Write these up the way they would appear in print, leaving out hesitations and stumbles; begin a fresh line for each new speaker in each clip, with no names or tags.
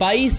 22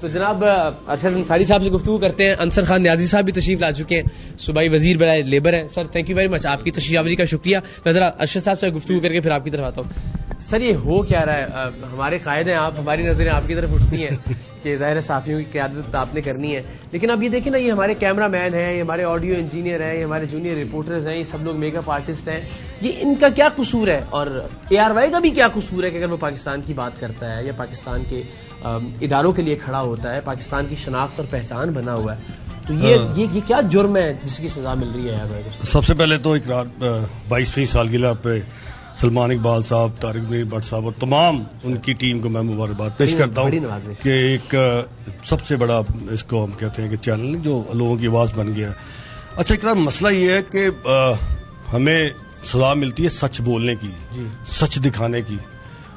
تو جناب ارشد انصاری صاحب سے گفتگو کرتے ہیں. انصر خان نیازی صاحب بھی تشریف لا چکے ہیں, صوبائی وزیر برائے لیبر ہیں. سر تھینک یو ویری مچ, آپ کی تشریف آوری کا شکریہ. میں ذرا ارشد صاحب سے گفتگو کر کے پھر آپ کی طرف آتا ہوں. سر یہ ہو کیا رہا ہے, ہمارے قائد ہیں آپ, ہماری نظریں آپ کی طرف اٹھتی ہیں کہ ظاہر ہے صحافیوں کی قیادت آپ نے کرنی ہے, لیکن اب یہ دیکھیں نا, یہ ہمارے کیمرہ مین ہیں, یہ ہمارے آڈیو انجینئر ہیں, یہ ہمارے جونیئر رپورٹرز ہیں, یہ سب لوگ میک اپ آرٹسٹ ہیں, یہ ان کا کیا قصور ہے, اور اے آر وائی کا بھی کیا قصور ہے کہ اگر وہ پاکستان کی بات کرتا ہے یا پاکستان کے اداروں کے لیے کھڑا ہوتا ہے, پاکستان کی شناخت اور پہچان بنا ہوا ہے, تو یہ کیا جرم ہے جس کی سزا مل رہی ہے اے آر وائی کو؟
سب سے پہلے تو اقرار 22ویں سالگرہ پہ سلمان اقبال صاحب, طارق میر بٹ صاحب اور تمام ان کی ٹیم کو میں مبارکباد پیش کرتا ہوں کہ ایک سب سے بڑا اس کو ہم کہتے ہیں کہ چینل جو لوگوں کی آواز بن گیا ہے. اچھا اقرار, مسئلہ یہ ہے کہ ہمیں سزا ملتی ہے سچ بولنے کی, سچ دکھانے کی,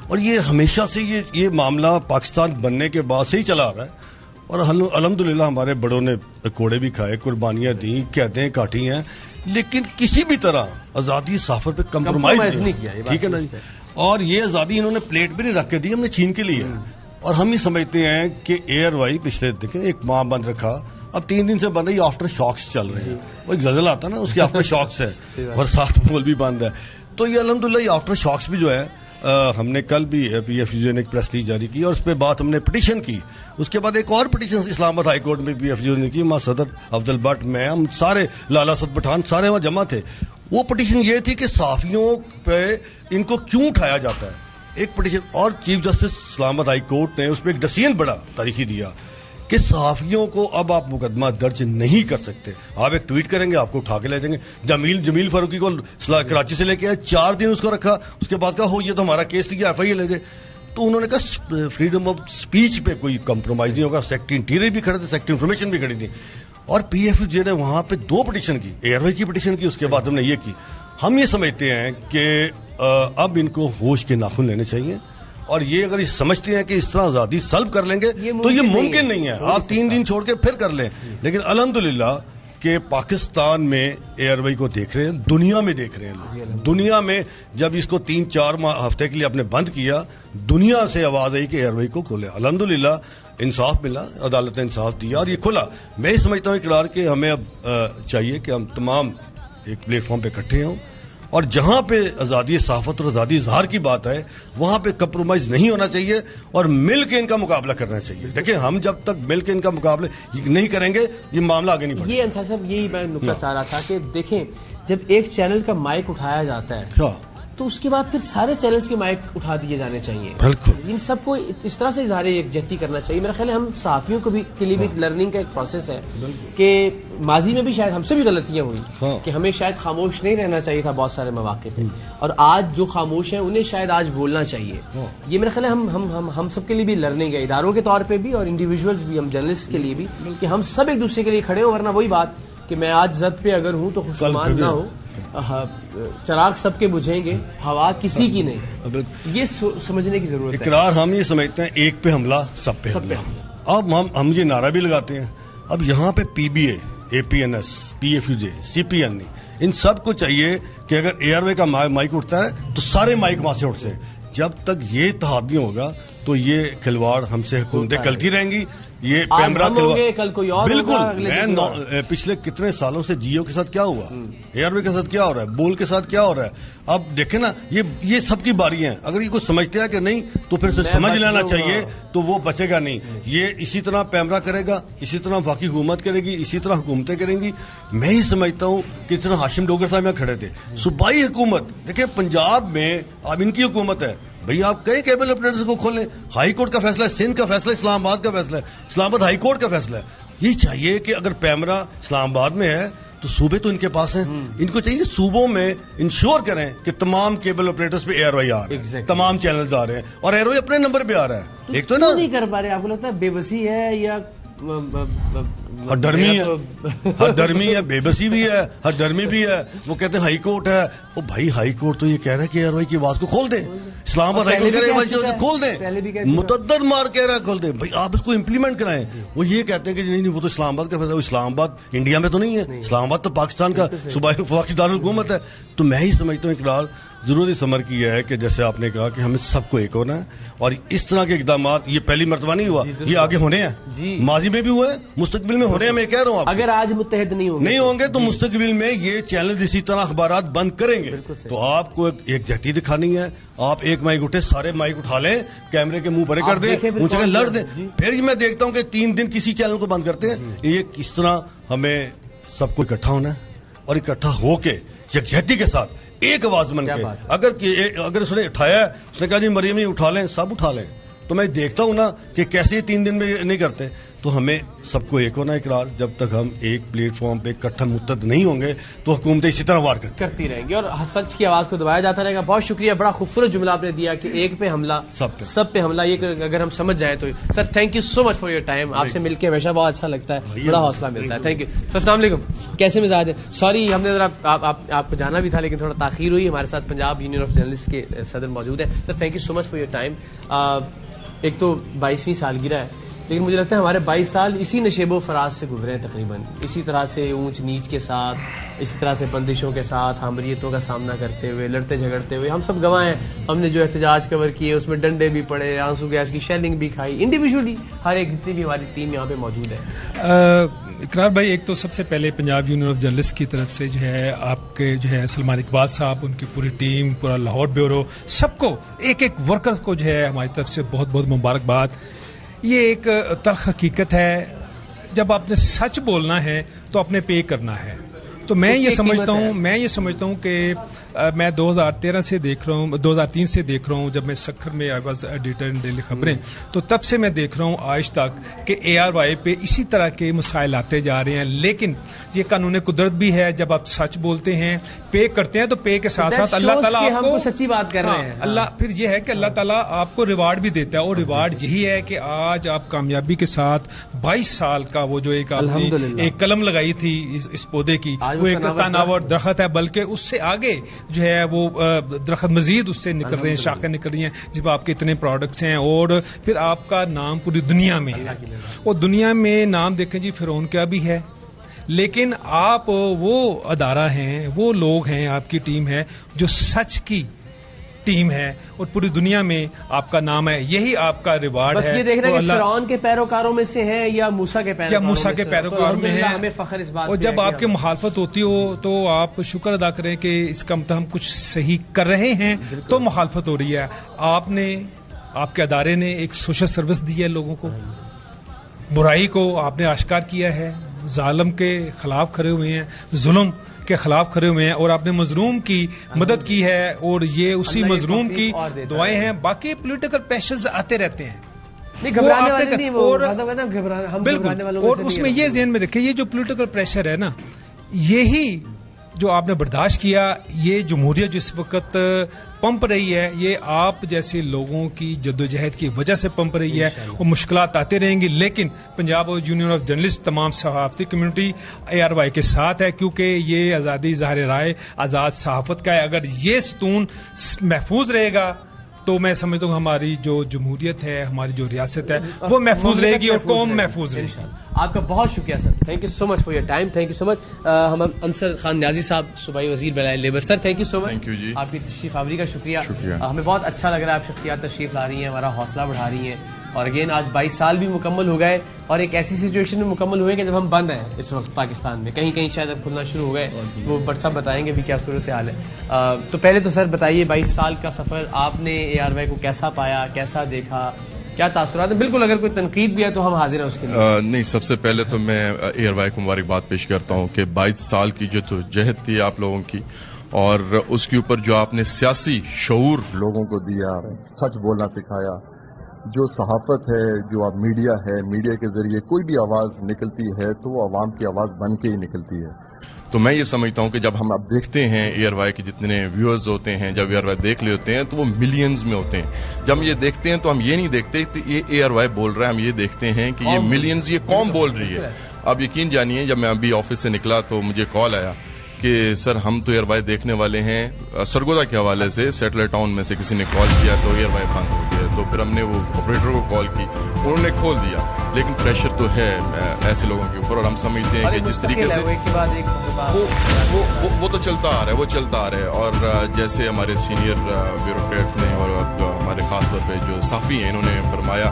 اور یہ ہمیشہ سے یہ معاملہ پاکستان بننے کے بعد سے ہی چلا آ رہا ہے. اور الحمدللہ ہمارے بڑوں نے کوڑے بھی کھائے, قربانیاں دیں, کہتے ہیں کاٹی ہیں, لیکن کسی بھی طرح آزادی صحافت پہ کمپرومائز نہیں کیا. ٹھیک ہے نا جی, اور یہ آزادی انہوں نے پلیٹ پہ نہیں رکھ کے دی, ہم نے چھین کے لی ہے. اور ہم ہی سمجھتے ہیں کہ اے آر وائی پچھلے دیکھیں ایک ماہ بند رکھا, اب 3 دن سے بند ہے, یہ آفٹر شاکس چل رہے ہیں. وہ ایک زلزلہ آتا ہے نا, اس کے آفٹر شاکس ہے, اور ساتھ پول بھی بند ہے. تو یہ الحمدللہ یہ آفٹر شاکس بھی جو ہے, ہم نے کل بھی پی ایف یو نے ایک پریس ریلیز جاری کی, اور اس پہ بات ہم نے پٹیشن کی. اس کے بعد ایک اور پٹیشن اسلام آباد ہائی کورٹ میں پی ایف یو نے کی, ماں صدر افضل بٹ, میں, ہم سارے, لالا سد پٹھان, سارے وہاں جمع تھے. وہ پٹیشن یہ تھی کہ صحافیوں پہ ان کو کیوں اٹھایا جاتا ہے, ایک پٹیشن. اور چیف جسٹس اسلام آباد ہائی کورٹ نے اس پہ ایک ڈسیزن بڑا تاریخی دیا کہ صحافیوں کو اب آپ مقدمہ درج نہیں کر سکتے. آپ ایک ٹویٹ کریں گے, آپ کو اٹھا کے لے دیں گے. جمیل فاروقی کو کراچی سے لے کے آئے, 4 دن اس کو رکھا, اس کے بعد کہا ہو یہ تو ہمارا کیس لیا, ایف آئی اے لے گئے. تو انہوں نے کہا فریڈم آف سپیچ پہ کوئی کمپرومائز نہیں ہوگا. سیکٹری انٹیریئر بھی کھڑے تھے, سیکٹری انفارمیشن بھی کھڑی تھی, اور پی ایف یو نے وہاں پہ 2 پٹیشن کی, اے آر وائی کی پٹیشن کی, اس کے بعد ہم نے یہ کی. ہم یہ سمجھتے ہیں کہ اب ان کو ہوش کے ناخن لینے چاہیے, اور یہ اگر سمجھتے ہیں کہ اس طرح آزادی سلب کر لیں گے تو یہ ممکن نہیں ہے. آپ 3 دن چھوڑ کے پھر کر لیں. لیکن الحمدللہ کہ پاکستان میں اے آر وائی کو دیکھ رہے ہیں, دنیا میں دیکھ رہے ہیں لوگ. دنیا میں جب اس کو 3-4 ہفتے کے لیے آپ نے بند کیا, دنیا سے آواز آئی کہ اے آر وائی کو کھولے. الحمدللہ انصاف ملا, عدالت نے انصاف دیا اور یہ کھلا. میں سمجھتا ہوں اقرار کہ ہمیں اب چاہیے کہ ہم تمام ایک پلیٹ فارم پہ اکٹھے ہوں, اور جہاں پہ آزادی صحافت اور آزادی اظہار کی بات ہے وہاں پہ کمپرومائز نہیں ہونا چاہیے, اور مل کے ان کا مقابلہ کرنا چاہیے. دیکھیں ہم جب تک مل کے ان کا مقابلہ نہیں کریں گے یہ معاملہ آگے نہیں بڑھے.
یہ انصار صاحب یہی میں نکتہ چاہ رہا تھا کہ دیکھیں جب ایک چینل کا مائک اٹھایا جاتا ہے تو اس کے بعد پھر سارے چینلز کے مائک اٹھا دیے جانے چاہیے.
بالکل,
ان سب کو اس طرح سے اظہار یکجہتی کرنا چاہیے. میرا خیال ہے ہم صحافیوں کو بھی کے لیے بھی لرننگ کا ایک پروسیس ہے کہ ماضی میں بھی شاید ہم سے بھی غلطیاں ہوئی کہ ہمیں شاید خاموش نہیں رہنا چاہیے تھا بہت سارے مواقع پہ, اور آج جو خاموش ہیں انہیں شاید آج بولنا چاہیے. یہ میرا خیال ہے ہم سب کے لیے بھی لرننگ ہے, اداروں کے طور پہ بھی اور انڈیویجولز بھی, ہم جرنلسٹ کے لیے بھی, کہ ہم سب ایک دوسرے کے لیے کھڑے ہوں. ورنہ وہی بات کہ میں آج زد پہ اگر ہوں تو خوشگوار نہ ہو, چراغ سب کے بجھیں گے, ہوا کسی کی نہیں. یہ سمجھنے کی ضرورت ہے.
اقرار ہم یہ سمجھتے ہیں ایک پہ حملہ سب پہ حملہ. اب ہم یہ نعرہ بھی لگاتے ہیں. اب یہاں پہ P B A P N S, P F U J, C P N, ان سب کو چاہیے کہ اگر اے آر وائی کا مائک اٹھتا ہے تو سارے مائک وہاں سے اٹھتے ہیں. جب تک یہ اتحاد نہیں ہوگا تو یہ کھلواڑ ہم سے حکومتیں کرتی رہیں گی. یہ پیمرا بالکل, میں پچھلے کتنے سالوں سے جیو کے ساتھ کیا ہوا, اے آر وائی کے ساتھ کیا ہو رہا ہے, بول کے ساتھ کیا ہو رہا ہے. اب دیکھیں نا, یہ سب کی باری ہیں. اگر یہ کچھ سمجھتے ہیں کہ نہیں تو پھر سے سمجھ لینا چاہیے, تو وہ بچے گا نہیں. یہ اسی طرح پیمرا کرے گا, اسی طرح وفاقی حکومت کرے گی, اسی طرح حکومتیں کریں گی. میں ہی سمجھتا ہوں کہ اس طرح ہاشم ڈوگر صاحب یہاں کھڑے تھے, صوبائی حکومت دیکھیں پنجاب میں اب ان کی حکومت ہے. بھئی آپ کئی کیبل آپریٹرز کو کھولیں. ہائی کورٹ کا فیصلہ ہے, سندھ کا فیصلہ ہے, اسلام آباد کا فیصلہ ہے, اسلام آباد ہائی کورٹ کا فیصلہ ہے. یہ چاہیے کہ اگر پیمرا اسلام آباد میں ہے تو صوبے تو ان کے پاس ہیں, ان کو چاہیے صوبوں میں انشور کریں کہ تمام کیبل آپریٹرز پہ اے آر وائی آ رہے ہیں, تمام چینلز آ رہے ہیں, اور اے آر وائی اپنے نمبر پہ آ رہا ہے. ایک تو نا
نہیں کر پا رہے, آپ کو لگتا ہے بے بسی ہے یا
ہر درمی ہے, بے بسی بھی ہے, ہر درمی بھی ہے. وہ کہتے ہیں ہائی کورٹ ہے. وہ بھائی ہائی کورٹ تو یہ کہہ رہا ہے کہ اے آر وائی کی آواز کو کھول دیں. اسلام آباد ہائی کورٹ کہہ رہے ہیں کھول دیں, متعدد مار کہہ رہا ہے کھول دیں. بھائی آپ اس کو امپلیمنٹ کرائیں. وہ یہ کہتے ہیں کہ نہیں وہ تو اسلام آباد کا فیصلہ. اسلام آباد انڈیا میں تو نہیں ہے, اسلام آباد تو پاکستان کا صوبائی وفاقی دارالحکومت ہے. تو میں ہی سمجھتا ہوں اقرار ضرورت اس عمر کی ہے کہ جیسے آپ نے کہا کہ ہمیں سب کو ایک ہونا ہے, اور اس طرح کے اقدامات یہ پہلی مرتبہ نہیں ہوا, یہ آگے ہونے ہیں, ماضی میں بھی ہوئے, مستقبل میں ہونے ہیں. میں کہہ رہا ہوں آپ
اگر آج متحد نہیں ہوں گے
تو مستقبل میں یہ چینل اسی طرح اخبارات بند کریں گے. تو آپ کو ایک جہتی دکھانی ہے. آپ ایک مائک اٹھے, سارے مائک اٹھا لیں, کیمرے کے منہ پرے کر دیں, اونچے کر لڑ دیں. پھر میں دیکھتا ہوں کہ 3 دن کسی چینل کو بند کرتے ہیں. یہ کس طرح ہمیں سب کو اکٹھا ہونا ہے, اور اکٹھا ہو کے یکجہتی کے ساتھ ایک آواز بن کے, اگر اس نے اٹھایا ہے, اس نے کہا جی مریم جی اٹھا لیں, سب اٹھا لیں. تو میں دیکھتا ہوں نا کہ کیسے 3 دن میں نہیں کرتے. تو ہمیں سب کو ایک ہونا اقرار. جب تک ہم ایک پلیٹ فارم پہ اکٹھا متحد نہیں ہوں گے تو حکومتیں اسی طرح وار کرتی
رہیں گی, اور سچ کی آواز کو دبایا جاتا رہے گا. بہت شکریہ, بڑا خوبصورت جملہ آپ نے دیا کہ ایک پہ حملہ سب پہ حملہ. یہ اگر ہم سمجھ جائیں تو سر thank you so much for your time. آپ سے مل کے ہمیشہ بہت اچھا لگتا ہے, بڑا حوصلہ ملتا ہے. Thank you sir. السلام علیکم, کیسے مزاج ہے؟ سوری ہم نے ذرا آپ کو جانا بھی تھا لیکن تھوڑا تاخیر ہوئی. ہمارے ساتھ پنجاب یونین آف جرنلسٹ کے صدر موجود ہیں. سر thank you so much for your time. ایک تو 22ویں سالگرہ ہے, لیکن مجھے لگتا ہے ہمارے 22 سال اسی نشیب و فراز سے گزرے ہیں تقریباً, اسی طرح سے اونچ نیچ کے ساتھ, اسی طرح سے بندشوں کے ساتھ, حامریتوں کا سامنا کرتے ہوئے, لڑتے جھگڑتے ہوئے. ہم سب گواہ ہیں. ہم نے جو احتجاج کور کیے اس میں ڈنڈے بھی پڑے, آنسو گیس کی شیلنگ بھی کھائی, انڈیویجولی ہر ایک جتنی بھی ہماری ٹیم یہاں پہ موجود ہے.
اقرار بھائی, ایک تو سب سے پہلے پنجاب یونین آف جرنلسٹ کی طرف سے جو ہے آپ کے جو ہے سلمان اقبال صاحب, ان کی پوری ٹیم, پورا لاہور بیورو, سب کو ایک ایک ورکر کو جو ہے ہماری طرف سے بہت بہت مبارکباد. یہ ایک تلخ حقیقت ہے, جب آپ نے سچ بولنا ہے تو اپنے پے کرنا ہے. تو میں یہ سمجھتا ہوں کہ میں 2013 سے دیکھ رہا ہوں, 2003 سے دیکھ رہا ہوں, جب میں سکھر میں I was editor in daily خبریں, تو تب سے میں دیکھ رہا ہوں آج تک کہ ARY پہ اسی طرح کے مسائل آتے جا رہے ہیں. لیکن یہ قانون قدرت بھی ہے, جب آپ سچ بولتے ہیں, پے کرتے ہیں, تو پے کے ساتھ ساتھ اللہ تعالیٰ آپ کو
سچی بات کر رہے ہیں.
اللہ پھر یہ ہے کہ اللہ تعالیٰ آپ کو ریوارڈ بھی دیتا ہے, اور ریوارڈ یہی ہے کہ آج آپ کامیابی کے ساتھ 22 سال کا وہ جو ایک آپ نے ایک قلم لگائی تھی اس پودے کی, وہ ایک تناور درخت ہے, بلکہ اس سے آگے جو ہے وہ درخت مزید اس سے نکل رہے ہیں, شاخیں نکل رہی ہیں, جب آپ کے اتنے پروڈکٹس ہیں, اور پھر آپ کا نام پوری دنیا میں ہے. اور دنیا میں نام دیکھیں جی فرعون کا بھی ہے, لیکن آپ وہ ادارہ ہیں, وہ لوگ ہیں, آپ کی ٹیم ہے جو سچ کی ٹیم ہے, اور پوری دنیا میں آپ کا نام ہے. یہی آپ کا ریوارڈ ہے.
بس یہ دیکھ رہے ہیں کہ فرعون کے پیروکاروں میں سے ہیں یا موسیٰ کے
پیروکاروں میں ہیں.
ہمیں فخر اس بات,
اور جب آپ کی مخالفت ہوتی ہو تو آپ شکر ادا کریں کہ اس کا مطلب ہم کچھ صحیح کر رہے ہیں, تو مخالفت ہو رہی ہے. آپ کے ادارے نے ایک سوشل سروس دی ہے لوگوں کو, برائی کو آپ نے آشکار کیا ہے, ظالم کے خلاف کھڑے ہوئے ہیں, ظلم کے خلاف کھڑے ہوئے ہیں, اور آپ نے مظلوم کی مدد کی ہے, اور یہ اسی مظلوم کی دعائیں ہیں. باقی پولیٹیکل پریشرز آتے رہتے ہیں, بالکل, اور اس میں یہ ذہن میں رکھیں, یہ جو پولیٹیکل پریشر ہے نا, یہی جو آپ نے برداشت کیا, یہ جمہوریت جس وقت پمپ رہی ہے, یہ آپ جیسے لوگوں کی جدوجہد کی وجہ سے پمپ رہی ہے. اور مشکلات آتے رہیں گی, لیکن پنجاب یونین آف جرنلسٹ تمام صحافتی کمیونٹی ARY کے ساتھ ہے, کیونکہ یہ آزادی ظاہر رائے, آزاد صحافت کا ہے. اگر یہ ستون محفوظ رہے گا تو میں سمجھتا ہوں ہماری جو جمہوریت ہے, ہماری جو ریاست ہے, وہ محفوظ رہے گی, اور قوم محفوظ رہے گی.
آپ کا بہت شکریہ sir, thank you so much for your time. Thank you so much. ہم انصر خان نیازی صاحب, صوبائی وزیر برائے labour, sir thank you so much.
Thank you جی,
آپ کی تشریف آوری کا شکریہ. ہمیں بہت اچھا لگ رہا ہے, آپ شخصیات تشریف لا رہی ہیں, ہمارا حوصلہ بڑھا رہی ہیں. اور اگین آج 22 سال بھی مکمل ہو گئے, اور ایک ایسی سچویشن میں مکمل ہوئے کہ جب ہم بند ہیں اس وقت پاکستان میں, کہیں کہیں شاید اب کھلنا شروع ہو گئے, وہ بٹ صاحب بتائیں گے بھی کیا صورتحال ہے. تو پہلے تو سر بتائیے 22 سال کا سفر آپ نے ARY کو کیسا پایا, کیسا دیکھا, کیا تاثرات ہیں؟ بالکل اگر کوئی تنقید بھی ہے تو ہم حاضر ہیں اس کے لیے.
نہیں, سب سے پہلے تو میں ARY کو مبارکباد پیش کرتا ہوں کہ 22 سال کی جو جہد تھی آپ لوگوں کی, اور اس کے اوپر جو آپ نے سیاسی شعور لوگوں کو دیا, سچ بولنا سکھایا, جو صحافت ہے, جو آپ میڈیا ہے, میڈیا کے ذریعے کوئی بھی آواز نکلتی ہے تو وہ عوام کی آواز بن کے ہی نکلتی ہے. تو میں یہ سمجھتا ہوں کہ جب ہم اب دیکھتے ہیں ARY کے جتنے ویورز ہوتے ہیں, جب ARY دیکھ لے ہوتے ہیں تو وہ ملینز میں ہوتے ہیں. جب ہم یہ دیکھتے ہیں تو ہم یہ نہیں دیکھتے کہ یہ ARY بول رہا ہے, ہم یہ دیکھتے ہیں کہ یہ ملینز, یہ قوم بول رہی ہے. آپ یقین جانیے, جب میں ابھی آفس سے نکلا تو مجھے کال آیا کہ سر ہم تو ایئر وائی دیکھنے والے ہیں. سرگودا کے حوالے سے سیٹلائٹ ٹاؤن میں سے کسی نے کال کیا تو ایئر وائی بند ہو گیا, تو پھر ہم نے وہ آپریٹر کو کال کی, انہوں نے کھول دیا. لیکن پریشر تو ہے ایسے لوگوں کے اوپر, اور ہم سمجھتے ہیں کہ جس طریقے سے وہ تو چلتا آ رہا ہے, وہ چلتا آ رہا ہے. اور جیسے ہمارے سینئر بیوروکریٹس نے اور ہمارے خاص طور پہ جو صحافی ہیں انہوں نے فرمایا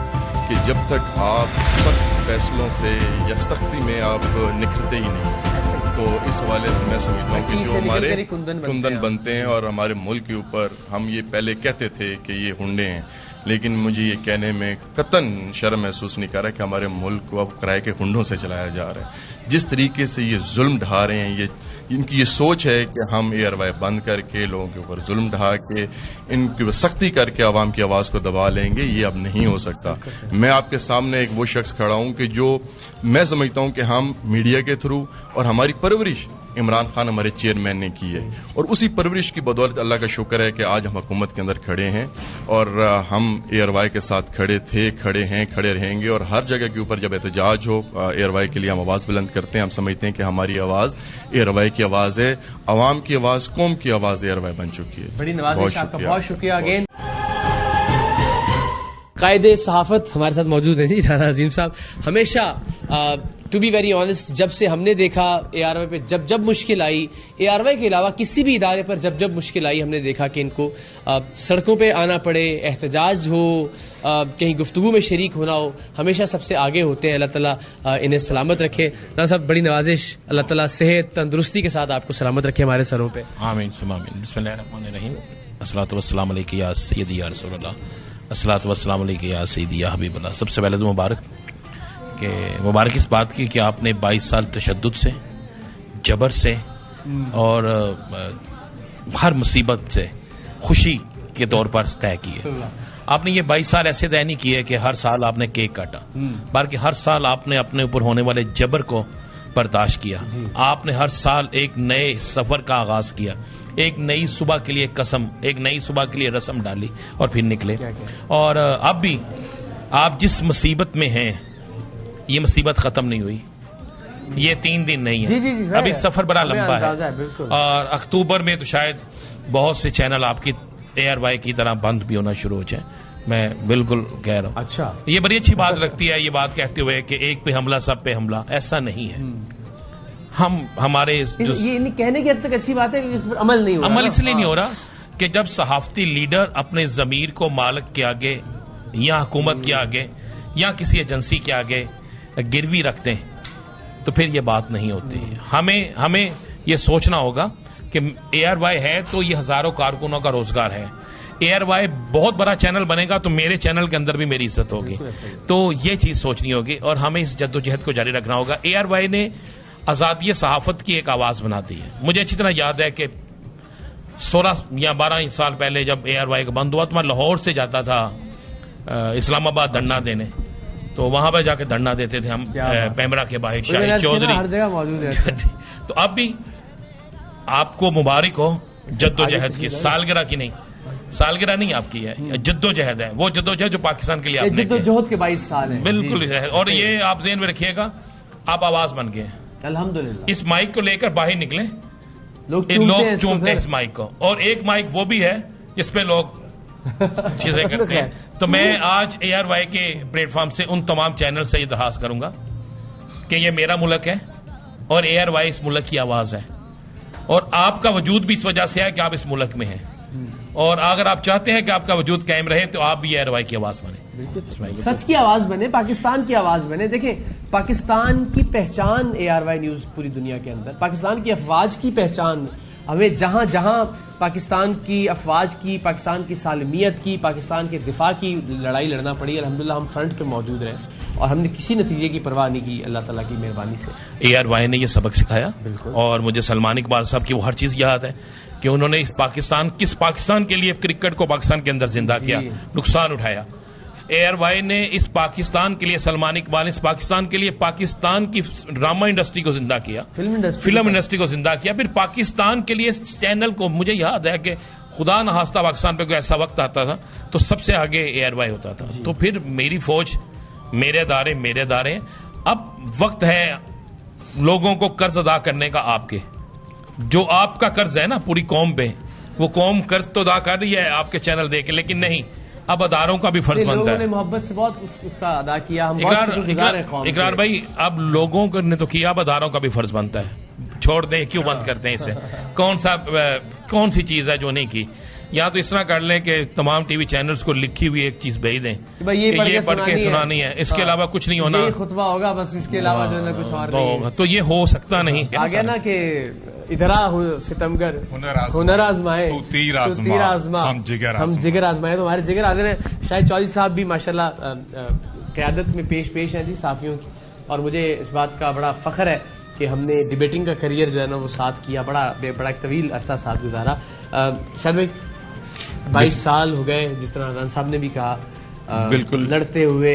کہ جب تک آپ سخت فیصلوں سے یا سختی میں آپ نکھرتے ہی نہیں, تو اس حوالے سے میں سمجھتا ہوں کہ جو ہمارے کندن بنتے ہیں اور ہمارے ملک کے اوپر, ہم یہ پہلے کہتے تھے کہ یہ ہنڈے ہیں, لیکن مجھے یہ کہنے میں قطعاً شرم محسوس نہیں کر رہا کہ ہمارے ملک کو اب کرائے کے ہنڈوں سے چلایا جا رہا ہے. جس طریقے سے یہ ظلم ڈھا رہے ہیں, ان کی یہ سوچ ہے کہ ہم ایئر وائی بند کر کے لوگوں کے اوپر ظلم ڈھا کے ان کی سختی کر کے عوام کی آواز کو دبا لیں گے, یہ اب نہیں ہو سکتا. میں آپ کے سامنے ایک وہ شخص کھڑا ہوں کہ جو میں سمجھتا ہوں کہ ہم میڈیا کے تھرو اور ہماری پرورش عمران خان ہمارے چیئرمین نے کی ہے, اور اسی پرورش کی بدولت اللہ کا شکر ہے کہ آج ہم حکومت کے اندر کھڑے ہیں, اور ہم ایئر وائی کے ساتھ کھڑے تھے, کھڑے ہیں, کھڑے رہیں گے. اور ہر جگہ کے اوپر جب احتجاج ہو ایئر وائی کے لیے ہم آواز بلند کرتے ہیں. ہم سمجھتے ہیں کہ ہماری آواز ایئر وائی کی آواز ہے, عوام کی آواز, قوم کی آواز ایئر وائی بن چکی ہے.
بڑی نوازش, آپ کا بہت شکریہ. اگین قائد صحافت ہمارے ساتھ موجود ہیں جی رانا عظیم صاحب. ہمیشہ ٹو بی ویری آنیسٹ, جب سے ہم نے دیکھا اے آر وائی پہ جب مشکل آئی, اے آر وائی کے علاوہ کسی بھی ادارے پر جب مشکل آئی, ہم نے دیکھا کہ ان کو سڑکوں پہ آنا پڑے, احتجاج ہو, کہیں گفتگو میں شریک ہونا ہو, ہمیشہ سب سے آگے ہوتے ہیں. اللہ تعالیٰ انہیں سلامت رکھے. رانا صاحب بڑی نوازش, اللہ تعالیٰ صحت تندرستی کے ساتھ آپ کو سلامت رکھے ہمارے سروں پہ.
آمین ثم آمین. بسم اللہ الرحمن الرحیم. الصلاۃ والسلام علیک یا سیدی یا رسول اللہ. الصلاۃ والسلام علیک یا سیدی یا حبیب اللہ. سب سے پہلے تو مبارک اس بات کی کہ آپ نے 22 سال تشدد سے, جبر سے اور ہر مصیبت سے خوشی کے طور پر طے کیے. آپ نے یہ 22 سال ایسے طے نہیں کیے کہ ہر سال آپ نے کیک کاٹا, بلکہ ہر سال آپ نے اپنے اوپر ہونے والے جبر کو برداشت کیا. آپ نے ہر سال ایک نئے سفر کا آغاز کیا, ایک نئی صبح کے لیے قسم, ایک نئی صبح کے لیے رسم ڈالی اور پھر نکلے. اور اب بھی آپ جس مصیبت میں ہیں, یہ مصیبت ختم نہیں ہوئی, یہ 3 دن نہیں ہے, ابھی سفر بڑا لمبا ہے. اور اکتوبر میں تو شاید بہت سے چینل آپ کی اے آر وائی کی طرح بند بھی ہونا شروع ہو جائیں. میں بالکل کہہ رہا ہوں. اچھا, یہ بڑی اچھی بات لگتی ہے یہ بات کہتے ہوئے کہ ایک پہ حملہ سب پہ حملہ, ایسا نہیں ہے. ہمارے
یہ کہنے کی حد تک اچھی بات ہے, اس پر عمل نہیں ہو رہا.
عمل اس لیے نہیں ہو رہا کہ جب صحافتی لیڈر اپنے ضمیر کو مالک کے آگے یا حکومت کے آگے یا کسی ایجنسی کے آگے گروی رکھتے ہیں تو پھر یہ بات نہیں ہوتی. ہمیں یہ سوچنا ہوگا کہ اے آر وائی ہے تو یہ ہزاروں کارکنوں کا روزگار ہے. اے آر وائی بہت بڑا چینل بنے گا تو میرے چینل کے اندر بھی میری عزت ہوگی. تو یہ چیز سوچنی ہوگی اور ہمیں اس جدوجہد کو جاری رکھنا ہوگا. اے آر وائی نے آزادی صحافت کی ایک آواز بنا دی ہے. مجھے اچھی طرح یاد ہے کہ 16 یا 12 سال پہلے جب اے آر وائی کا بند ہوا تو میں لاہور سے جاتا تھا اسلام آباد دھرنا دینے, تو وہاں پہ جا کے دھرنا دیتے تھے ہم پیمرا کے باہر, شاہد چودھری
ہر جگہ موجود ہے.
تو اب بھی آپ کو مبارک ہو جدوجہد کی سالگرہ کی, نہیں سالگرہ نہیں آپ کی ہے, جدوجہد ہے, وہ جدوجہد جو پاکستان کے لیے آپ نے
جدوجہد کے 22 سال ہیں.
بالکل ہے. اور یہ آپ ذہن میں رکھیے گا, آپ آواز بن گئے
الحمدللہ.
اس مائک کو لے کر باہر نکلے, لوگ چومتے ہیں اس مائک کو, اور ایک مائک وہ بھی ہے جس پہ لوگ چیزیں کرتے ہیں. تو میں آج اے آر وائی کے پلیٹ فارم سے ان تمام چینل سے یہ درخواست کروں گا کہ یہ میرا ملک ہے اور اے آر وائی اس ملک کی آواز ہے, اور آپ کا وجود بھی اس وجہ سے ہے کہ آپ اس ملک میں ہیں, اور اگر آپ چاہتے ہیں کہ آپ کا وجود قائم رہے تو آپ بھی اے آر وائی کی آواز بنے,
سچ کی آواز بنے, پاکستان کی آواز بنے. دیکھیں پاکستان کی پہچان اے آر وائی نیوز پوری دنیا کے اندر, پاکستان کی افواج کی پہچان. ہمیں جہاں جہاں پاکستان کی افواج کی, پاکستان کی سالمیت کی, پاکستان کے دفاع کی لڑائی لڑنا پڑی, الحمدللہ ہم فرنٹ پہ موجود رہے اور ہم نے کسی نتیجے کی پرواہ نہیں کی, اللہ تعالیٰ کی مہربانی سے.
اے آر وائی نے یہ سبق سکھایا, اور مجھے سلمان اقبال صاحب کی وہ ہر چیز یاد ہے کہ انہوں نے کس پاکستان کے لیے کرکٹ کو پاکستان کے اندر زندہ کیا, نقصان اٹھایا. اے آر وائی نے اس پاکستان کے لیے, سلمان اقبال اس پاکستان کے لیے پاکستان کی ڈرامہ انڈسٹری کو زندہ کیا, فلم انڈسٹری کو زندہ کیا. پھر پاکستان کے لیے اس چینل کو, مجھے یاد ہے کہ خدا نخواستہ پاکستان پہ کوئی ایسا وقت آتا تھا تو سب سے آگے اے آر وائی ہوتا تھا. تو پھر میری فوج, میرے ادارے. اب وقت ہے لوگوں کو قرض ادا کرنے کا, آپ کے جو آپ کا قرض ہے نا پوری قوم پہ، وہ قوم قرض تو ادا کر رہی ہے آپ کے چینل دے کے، لیکن نہیں، اب اداروں کا بھی فرض بنتا
لوگوں
ہے.
نے محبت سے بہت اس کا ادا کیا. ہم بہت شکر گزار ہیں قوم کے.
اقرار بھائی، اب لوگوں نے تو کیا، اب اداروں کا بھی فرض بنتا ہے. چھوڑ دیں، کیوں بند کرتے ہیں اسے؟ کون سی چیز ہے جو نہیں کی؟ یا تو اس طرح کر لیں کہ تمام ٹی وی چینلز کو لکھی ہوئی ایک چیز بھیج دیں کہ یہ پڑھ کے سنانی ہے، اس کے علاوہ کچھ نہیں ہونا.
یہ خطبہ ہوگا بس، اس کے علاوہ جو ہے کچھ اور نہیں.
تو یہ ہو سکتا نہیں.
آگے نا کہ ادھر ستمگر ہنر آزمائے
تو تیر آزما، ہم
جگر آزمائے. تو ہمارے جگر حاضر ہیں. شاہد چودھری صاحب بھی ماشاءاللہ قیادت میں پیش ہیں جی صحافیوں کی، اور مجھے اس بات کا بڑا فخر ہے کہ ہم نے ڈیبیٹنگ کا کریئر جو ہے نا وہ ساتھ کیا، بڑا ایک طویل عرصہ ساتھ گزارا. شاہد بھائی 22 سال ہو گئے، جس طرح رضوان صاحب نے بھی کہا،
بالکل
لڑتے ہوئے.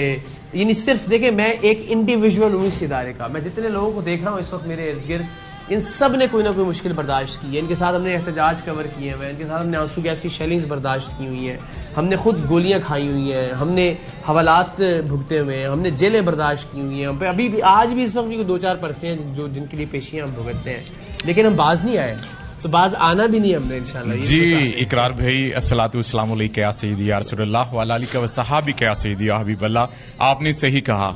یعنی صرف دیکھیں، میں ایک انڈیویجول ہوں اس ادارے کا. میں جتنے لوگوں کو دیکھ رہا ہوں اس وقت میرے ارد گرد، ان سب نے کوئی نہ کوئی مشکل برداشت کی ہے. ان کے ساتھ ہم نے احتجاج کور کیے ہیں، ان کے ساتھ ہم نے آنسو گیس کی شیلنگز برداشت کی ہوئی ہیں، ہم نے خود گولیاں کھائی ہوئی ہیں، ہم نے حوالات بھگتے ہوئے ہیں، ہم نے جیلیں برداشت کی ہوئی ہیں. ہم پہ ابھی بھی آج بھی اس وقت بھی 2-4 پرچے ہیں جن کے لیے پیشیاں ہم بھگتتے ہیں، لیکن ہم باز نہیں آئے، تو باز آنا بھی نہیں ہم نے انشاءاللہ.
جی اقرار بھائی، الصلاۃ والسلام علیک یا سیدی یا رسول اللہ وعلی آلہ و صحابہ یا سیدی یا حبیب اللہ. آپ نے صحیح کہا،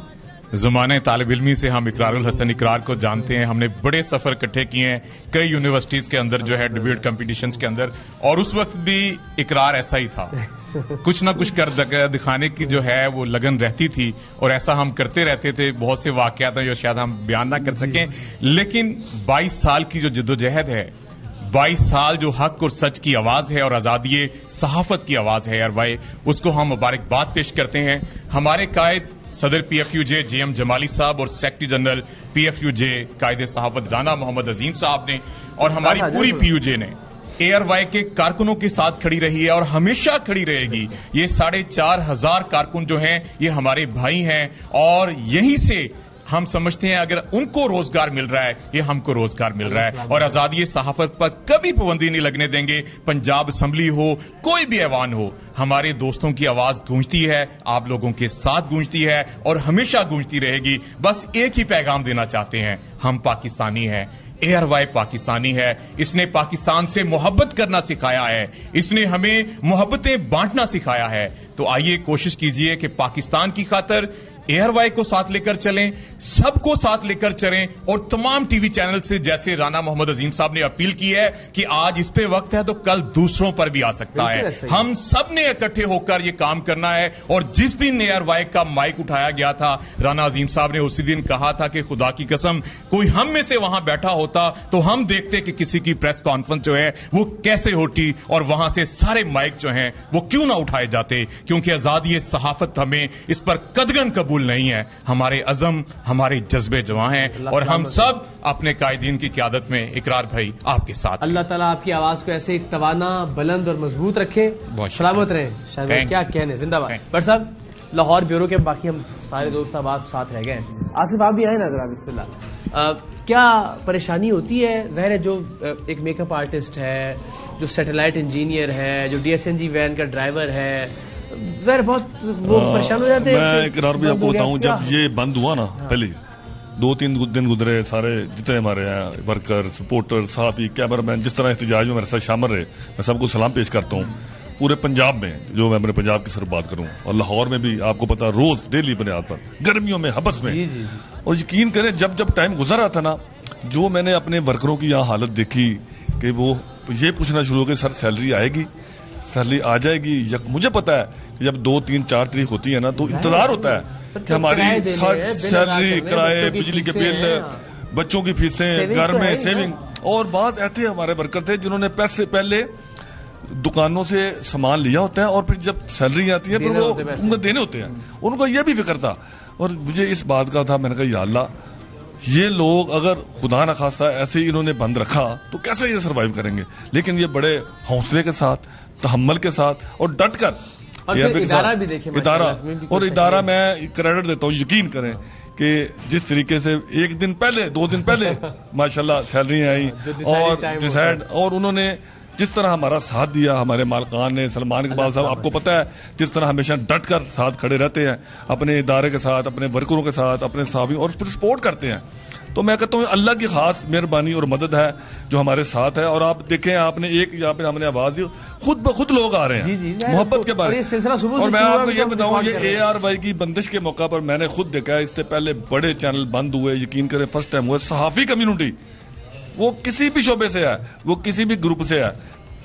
زمانے طالب علمی سے ہم اقرار الحسن اقرار کو جانتے ہیں. ہم نے بڑے سفر اکٹھے کیے ہیں کئی یونیورسٹیز کے اندر جو ہے ڈیبیٹ کمپٹیشنز کے اندر، اور اس وقت بھی اقرار ایسا ہی تھا. کچھ نہ کچھ کر دکھانے کی جو ہے وہ لگن رہتی تھی، اور ایسا ہم کرتے رہتے تھے. بہت سے واقعات ہیں جو شاید ہم بیان نہ کر سکیں، لیکن 22 سال کی جو جدوجہد ہے، 22 سال جو حق اور سچ کی آواز ہے اور آزادی صحافت کی آواز ہے یار بھائی، اس کو ہم مبارکباد پیش کرتے ہیں. ہمارے قائد صدر P F U J J M Jamali صاحب اور secretary general P F U J قائد صحافت رانا محمد عظیم صاحب نے، اور ہماری پوری پی یو جے نے اے آر وائی کے کارکنوں کے ساتھ کھڑی رہی ہے اور ہمیشہ کھڑی رہے گی. یہ 4,500 کارکن جو ہیں یہ ہمارے بھائی ہیں، اور یہیں سے ہم سمجھتے ہیں اگر ان کو روزگار مل رہا ہے، یہ ہم کو روزگار مل رہا ہے. اور آزادی صحافت پر کبھی پابندی نہیں لگنے دیں گے. پنجاب اسمبلی ہو، کوئی بھی ایوان ہو، ہمارے دوستوں کی آواز گونجتی ہے، آپ لوگوں کے ساتھ گونجتی ہے اور ہمیشہ گونجتی رہے گی. بس ایک ہی پیغام دینا چاہتے ہیں، ہم پاکستانی ہیں. اے آر وائی پاکستانی ہے. اس نے پاکستان سے محبت کرنا سکھایا ہے، اس نے ہمیں محبتیں بانٹنا سکھایا ہے. تو آئیے کوشش کیجئے کہ پاکستان کی خاطر اے آر وائی کو ساتھ لے کر چلیں، سب کو ساتھ لے کر چلیں. اور تمام ٹی وی چینل سے جیسے رانا محمد عظیم صاحب نے اپیل کی ہے کہ آج اس پہ وقت ہے تو کل دوسروں پر بھی آ سکتا ہے. ہم سب نے اکٹھے ہو کر یہ کام کرنا ہے. اور جس دن اے آر وائی کا مائک اٹھایا گیا تھا، رانا عظیم صاحب نے اسی دن کہا تھا کہ خدا کی قسم کوئی ہم میں سے وہاں بیٹھا ہوتا تو ہم دیکھتے کہ کسی کی پریس کانفرنس جو ہے وہ کیسے ہوتی، اور وہاں سے سارے مائک جو ہیں وہ کیوں نہ اٹھائے جاتے. کیونکہ آزادی صحافت ہمیں اس پر قدغن قبول نہیں ہے. ہمارے عزم، ہمارے جذبے جواں ہیں، اور ہم سب اپنے قائدین کی قیادت میں اقرار بھائی آپ کے ساتھ.
اللہ تعالیٰ آپ کی آواز کو ایسے توانا، بلند اور مضبوط رکھے. سلامت رہیں. شاید کیا کہنے، زندہ باد. بٹ صاحب، لاہور بیورو کے باقی ہم سارے دوست اب آپ ساتھ رہ گئے ہیں. آصف آپ بھی آئے نا ذرا، بسم اللہ. کیا پریشانی ہوتی ہے؟ ظاہر ہے جو ایک میک اپ آرٹسٹ ہے، جو سیٹلائٹ انجینئر ہے، جو D S N G van کا ڈرائیور ہے، ظاہر بہت وہ پریشان ہو جاتے ہیں.
میں اقرار بھی آپ کو بتاؤں، جب یہ بند ہوا نا، پہلے 2-3 دن گزرے، سارے جتنے ہمارے ہیں ورکر، سپورٹر، صحافی، کیمرہ مین جس طرح احتجاج میں میرے ساتھ شامل رہے، میں سب کو سلام پیش کرتا ہوں. پورے پنجاب میں، جو میں اپنے پنجاب کی صرف بات کروں، اور لاہور میں بھی آپ کو پتا روز ڈیلی بنیاد پر، گرمیوں میں، حبس میں. اور یقین کریں جب ٹائم گزر رہا تھا نا، جو میں نے اپنے ورکروں کی یہاں حالت دیکھی کہ وہ یہ پوچھنا شروع ہو کہ سر سیلری آئے گی، سیلری آ جائے گی. مجھے پتا ہے کہ جب 2, 3, 4 تاریخ ہوتی ہے نا تو انتظار ہوتا ہے کہ ہماری سیلری، کرائے، بجلی کے بل، بچوں کی فیسیں، گھر میں سیونگ. اور بعض ایسے ہمارے ورکر تھے جنہوں نے پیسے پہلے دکانوں سے سامان لیا ہوتا ہے، اور پھر جب سیلری آتی ہے پھر وہ ان کو دینے ہوتے ہیں. ان کو یہ بھی فکر تھا، اور مجھے اس بات کا تھا، میں نے کہا یا اللہ، یہ لوگ اگر خدا نہ خواستہ ایسے انہوں نے بند رکھا تو کیسے یہ سروائیو کریں گے. لیکن یہ بڑے حوصلے کے ساتھ، تحمل کے ساتھ اور ڈٹ کر ادارہ میں کریڈٹ دیتا ہوں. یقین کریں کہ جس طریقے سے 1 دن پہلے 2 دن پہلے ماشاءاللہ سیلری آئی اور انہوں نے جس طرح ہمارا ساتھ دیا ہمارے مالکان نے، سلمان اقبال صاحب آپ کو پتہ ہے جس طرح ہمیشہ ڈٹ کر ساتھ کھڑے رہتے ہیں اپنے ادارے کے ساتھ، اپنے ورکروں کے ساتھ، اپنے صحافیوں، اور پھر سپورٹ کرتے ہیں. تو میں کہتا ہوں اللہ کی خاص مہربانی اور مدد ہے جو ہمارے ساتھ ہے. اور آپ دیکھیں، آپ نے ایک یہاں پہ ہم نے آواز دی، خود بخود لوگ آ رہے ہیں محبت کے بارے میں. اور میں آپ کو یہ بتاؤں، یہ ARY کی بندش کے موقع پر میں نے خود دیکھا ہے، اس سے پہلے بڑے چینل بند ہوئے، یقین کریں فرسٹ ٹائم ہوئے. صحافی کمیونٹی وہ کسی بھی شعبے سے ہے، وہ کسی بھی گروپ سے ہے،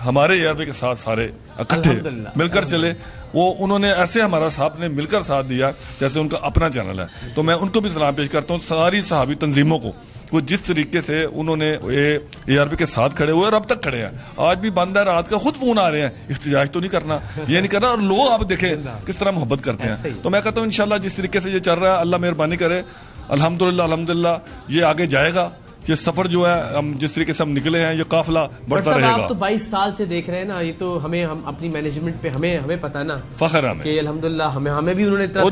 ہمارے ARY کے ساتھ سارے اکٹھے مل کر چلے. وہ انہوں نے ایسے ہمارا ساتھ نے مل کر ساتھ دیا جیسے ان کا اپنا چینل ہے. تو میں ان کو بھی سلام پیش کرتا ہوں، ساری صحافی تنظیموں کو. وہ جس طریقے سے انہوں نے ARY کے ساتھ کھڑے ہوئے اور اب تک کھڑے ہیں. آج بھی بند ہے رات کا، خود فون آ رہے ہیں، احتجاج تو نہیں کرنا، یہ نہیں کرنا. اور لوگ آپ دیکھیں کس طرح محبت کرتے ہیں. تو میں کہتا ہوں انشاءاللہ جس طریقے سے یہ چل رہا ہے اللہ مہربانی کرے، الحمدللہ یہ آگے جائے گا. یہ سفر جو ہے ہم جس طریقے سے ہم نکلے ہیں، یہ قافلہ بڑھتا رہے گا.
آپ تو 22 سال سے دیکھ رہے ہیں نا، یہ تو ہم اپنی مینجمنٹ پہ ہمیں پتا نا،
فخر ہے
کہ الحمدللہ ہمیں بھی انہوں نے اتنا